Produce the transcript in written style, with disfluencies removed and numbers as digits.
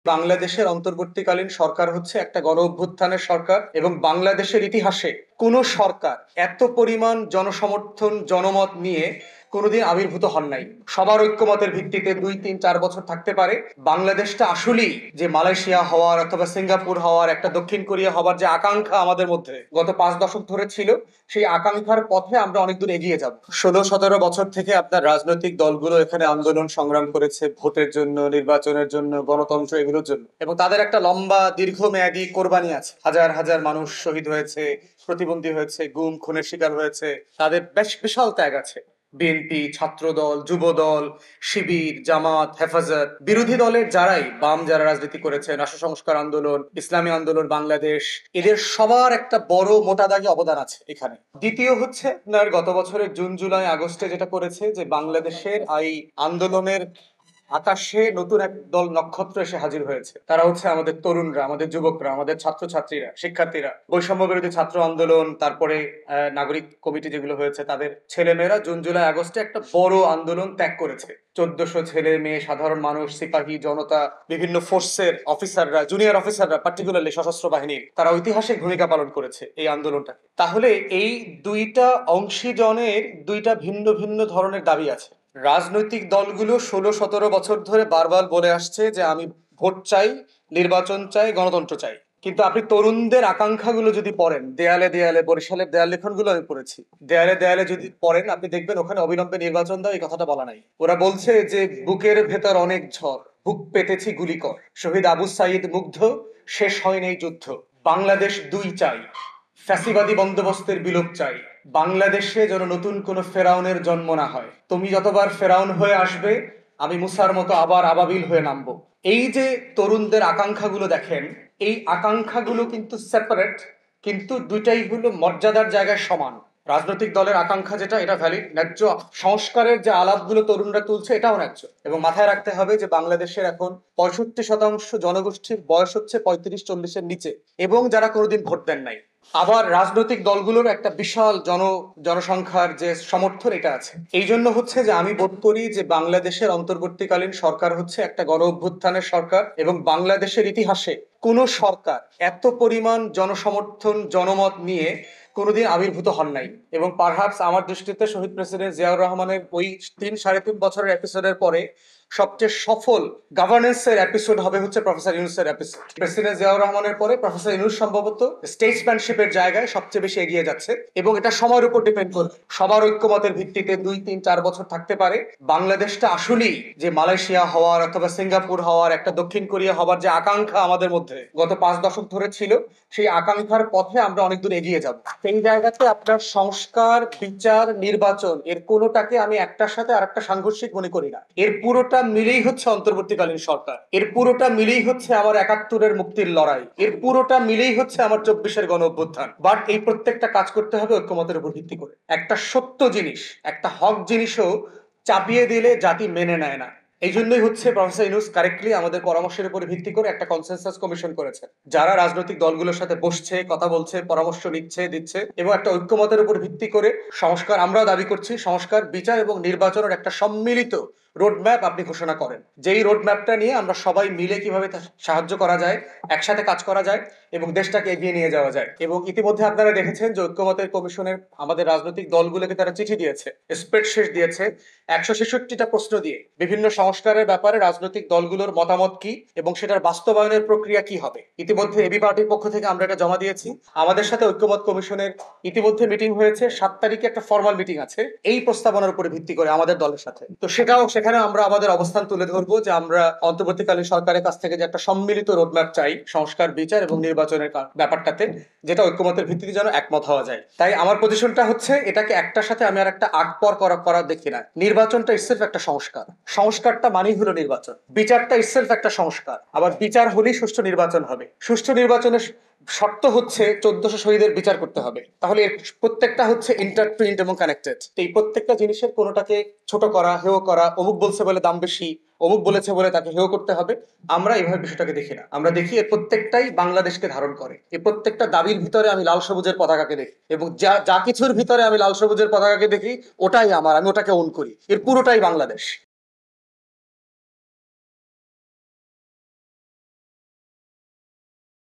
বাংলাদেশের অন্তর্বর্তীকালীন সরকার হচ্ছে একটা গণ অভ্যুত্থানের সরকার এবং বাংলাদেশের ইতিহাসে কোনো সরকার এত পরিমাণ জনসমর্থন জনমত নিয়ে কোনোদিন আবির্ভূত হন নাই। সবার ঐক্যমতের ভিত্তিতে 2, 3, 4 বছর থাকতে পারে। বাংলাদেশটা আসলেই যে মালয়েশিয়া হওয়ার অথবা সিঙ্গাপুর হওয়ার, একটা দক্ষিণ কোরিয়া হওয়ার যে আকাঙ্ক্ষা আমাদের মধ্যে গত 5 দশক ধরে ছিল, সেই আকাঙ্ক্ষার পথে আমরা অনেক দূর এগিয়ে যাব। 16-17 বছর থেকে আপনার রাজনৈতিক দলগুলো এখানে আন্দোলন সংগ্রাম করেছে ভোটের জন্য, নির্বাচনের জন্য, গণতন্ত্র এগুলোর জন্য, এবং তাদের একটা লম্বা দীর্ঘমেয়াদী কোরবানি আছে। হাজার হাজার মানুষ শহীদ হয়েছে, প্রতিবন্ধী হয়েছে, গুম খুনের শিকার হয়েছে, তাদের বেশ বিশাল ত্যাগ আছে। বিএনপি, ছাত্রদল, যুবদল, শিবির, জামাত, হেফাজত, বিরোধী দলের যারাই বাম যারা রাজনীতি করেছেন, রাষ্ট্র সংস্কার আন্দোলন, ইসলামী আন্দোলন বাংলাদেশ, এদের সবার একটা বড় মোটা দাগে অবদান আছে এখানে। দ্বিতীয় হচ্ছে আপনার গত বছরের জুন জুলাই আগস্টে যেটা করেছে, যে বাংলাদেশের এই আন্দোলনের আকাশে নতুন এক দল নক্ষত্র এসে হাজির হয়েছে। তারা হচ্ছে আমাদের তরুণরা, আমাদের যুবকরা, আমাদের ছাত্রছাত্রীরা, শিক্ষার্থীরা। বৈষম্য বিরোধী ছাত্র আন্দোলন, তারপরে নাগরিক কমিটি যেগুলো হয়েছে, তাদের ছেলেমেয়েরা জুন জুলাই আগস্টে একটা বড় আন্দোলন ত্যাগ করেছে। 1400 ছেলে মেয়ে, সাধারণ মানুষ, সিপাহী জনতা, বিভিন্ন ফোর্সের অফিসাররা, জুনিয়র অফিসাররা, পার্টিকুলারলি সশস্ত্র বাহিনীর, তারা ঐতিহাসিক ভূমিকা পালন করেছে এই আন্দোলনটাকে। তাহলে এই দুইটা অংশীজনের দুইটা ভিন্ন ভিন্ন ধরনের দাবি আছে। রাজনৈতিক দলগুলো 16-17 বছর ধরে বারবার বলে আসছে যে আমি ভোট চাই, নির্বাচন চাই, গণতন্ত্র চাই। কিন্তু আপনি তরুণদের আকাঙ্ক্ষাগুলো যদি পড়েন, দেয়ালে দেয়ালে, বরিশালের দেয়াল লিখনগুলো আমি পড়েছি, দেয়ালে দেয়ালে যদি পড়েন আপনি দেখবেন ওখানে অবিলম্বে নির্বাচন দাও এই কথাটা বলা নাই। ওরা বলছে যে বুকের ভেতর অনেক ঝড়, বুক পেতেছি গুলি কর, শহীদ আবু সাইদ মুগ্ধ, শেষ হয়নি এই যুদ্ধ, বাংলাদেশ দুই চাই, ফ্যাসিবাদী বন্দোবস্তের বিলোপ চাই, বাংলাদেশে যেন নতুন কোন ফেরাউনের জন্ম না হয়, তুমি যতবার ফেরাউন হয়ে আসবে আমি মুসার মতো আবার আবাবিল হয়ে নামবো। এই যে তরুণদের আকাঙ্ক্ষাগুলো দেখেন, এই আকাঙ্ক্ষাগুলো কিন্তু সেপারেট, কিন্তু দুইটাই হলো মর্যাদার জায়গায় সমান। রাজনৈতিক দলের আকাঙ্ক্ষা যেটা, এটা ভ্যালিড, ন্যায্য। সংস্কারের যে আলাপগুলো তরুণরা তুলছে এটাও ন্যায্য। এবং মাথায় রাখতে হবে যে বাংলাদেশের এখন 65% জনগোষ্ঠীর বয়স হচ্ছে 35-40-এর নিচে, এবং যারা কোনোদিন ভোট দেন নাই। আবার রাজনৈতিক দলগুলোর একটা বিশাল জনসংখ্যার যে সমর্থন এটা আছে। এই জন্য হচ্ছে যে আমি বোধ করি যে বাংলাদেশের অন্তর্বর্তীকালীন সরকার হচ্ছে একটা গণ অভ্যুত্থানের সরকার, এবং বাংলাদেশের ইতিহাসে কোন সরকার এত পরিমাণ জনসমর্থন জনমত নিয়ে কোনোদিন আবির্ভূত হন নাই। এবং পারহাপস আমার দৃষ্টিতে শহীদ প্রেসিডেন্ট জিয়াউর রহমানের ওই 3-3.5 বছরের এপিসোডের পরে সবচেয়ে সফল গভর্নেন্সের এপিসোড হবে হচ্ছে প্রফেসর ইউনূসের এপিসোড। প্রেসিডেন্ট জিয়াউর রহমানের পরে প্রফেসর ইউনূস সম্ভবত স্টেটসম্যানশিপের জায়গায় সবচেয়ে বেশি এগিয়ে যাচ্ছে, এবং এটা সময়ের উপর ডিপেন্ড করবে। সবার ঐক্যমতের ভিত্তিতে 2, 3, 4 বছর থাকতে পারে। বাংলাদেশটা আসলেই যে মালয়েশিয়া হওয়ার অথবা সিঙ্গাপুর হওয়ার, একটা দক্ষিণ কোরিয়া হওয়ার যে আকাঙ্ক্ষা আমাদের মধ্যে গত 5 দশক ধরে ছিল, সেই আকাঙ্ক্ষার পথে আমরা অনেক দূর এগিয়ে যাব। সেই জায়গাতে আপনার সংস্কার, বিচার, নির্বাচন, এর কোনোটাকে আমি একটার সাথে আরেকটা সাংঘর্ষিক মনে করি না। এর পুরোটা মিলেই হচ্ছে অন্তর্বর্তীকালীন সরকার, এর পুরোটা মিলেই হচ্ছে আমার 71-এর মুক্তির লড়াই, এর পুরোটা মিলেই হচ্ছে আমার 24-এর গণ অভ্যুত্থান। বাট এই প্রত্যেকটা কাজ করতে হবে ঐক্যমতের উপর ভিত্তি করে। একটা সত্য জিনিস, একটা হক জিনিসও চাপিয়ে দিলে জাতি মেনে নেয় না। এই জন্যই হচ্ছে প্রফেসর ইউনূস কারেক্টলি আমাদের পরামর্শের উপর ভিত্তি করে একটা কনসেনসাস কমিশন করেছে, যারা রাজনৈতিক দলগুলোর সাথে বসছে, কথা বলছে, পরামর্শ নিচ্ছে, দিচ্ছে, এবং একটা ঐক্যমতের উপর ভিত্তি করে সংস্কার, আমরাও দাবি করছি, সংস্কার, বিচার এবং নির্বাচনের একটা সম্মিলিত রোডম্যাপ আপনি ঘোষণা করেন। যেই রোডম্যাপটা নিয়ে আমরা সবাই মিলে কিভাবে সাহায্য করা যায়, একসাথে কাজ করা যায়, এবং দেশটাকে এগিয়ে নিয়ে যাওয়া যায়। এবং ইতিমধ্যে আপনারা দেখেছেন যে ঐক্যমতের কমিশনের আমাদের রাজনৈতিক দলগুলোকে তারা চিঠি দিয়েছে, স্প্রেডশিট দিয়েছে 166টা প্রশ্ন দিয়ে বিভিন্ন সংস্কারের ব্যাপারে রাজনৈতিক দলগুলোর মতামত কি এবং সেটার বাস্তবায়নের প্রক্রিয়া কি হবে। ইতিমধ্যে এবি পার্টির পক্ষ থেকে আমরা এটা জমা দিয়েছি। আমাদের সাথে ঐক্যমত কমিশনের ইতিমধ্যে মিটিং হয়েছে, 7 তারিখে একটা ফরমাল মিটিং আছে এই প্রস্তাবনার উপরে ভিত্তি করে আমাদের দলের সাথে। তো সেখানে আমরা আমাদের অবস্থান তুলে ধরবো যে আমরা অন্তর্বর্তীকালীন সরকারের কাছ থেকে যে একটা সম্মিলিত রোডম্যাপ চাই সংস্কার, বিচার এবং নির্বাচনের ব্যাপারটাতে, যেটা ঐক্যমতের ভিত্তিতে যেন একমত হওয়া যায়। তাই আমার পজিশনটা হচ্ছে এটাকে একটার সাথে আমি আর একটা আগ পর করা দেখি না। নির্বাচনটা ইটসেলফ একটা সংস্কার, সংস্কারটা মানেই হলো নির্বাচন। বিচারটা ইটসেলফ একটা সংস্কার, আবার বিচার হলেই সুষ্ঠু নির্বাচন হবে। সুষ্ঠু নির্বাচনের শর্ত হচ্ছে 1400 শহীদের বিচার করতে হবে। তাহলে প্রত্যেকটা হচ্ছে ইন্টারটুইন্ড এবং কানেক্টেড। এই প্রত্যেকটা জিনিসের কোনোটাকে ছোট করা, হেয় করা, অমুক বলছে বলে দাম বেশি, অমুক বলেছে বলে তাকে হেয় করতে হবে, আমরা এইভাবে বিষয়টাকে দেখি না। আমরা দেখি এর প্রত্যেকটাই বাংলাদেশকে ধারণ করে। এই প্রত্যেকটা দাবির ভিতরে আমি লাল সবুজের পতাকাকে দেখি, এবং যা যা কিছুর ভিতরে আমি লাল সবুজের পতাকাকে দেখি ওটাই আমার, আমি ওটাকে ওন করি। এর পুরোটাই বাংলাদেশ।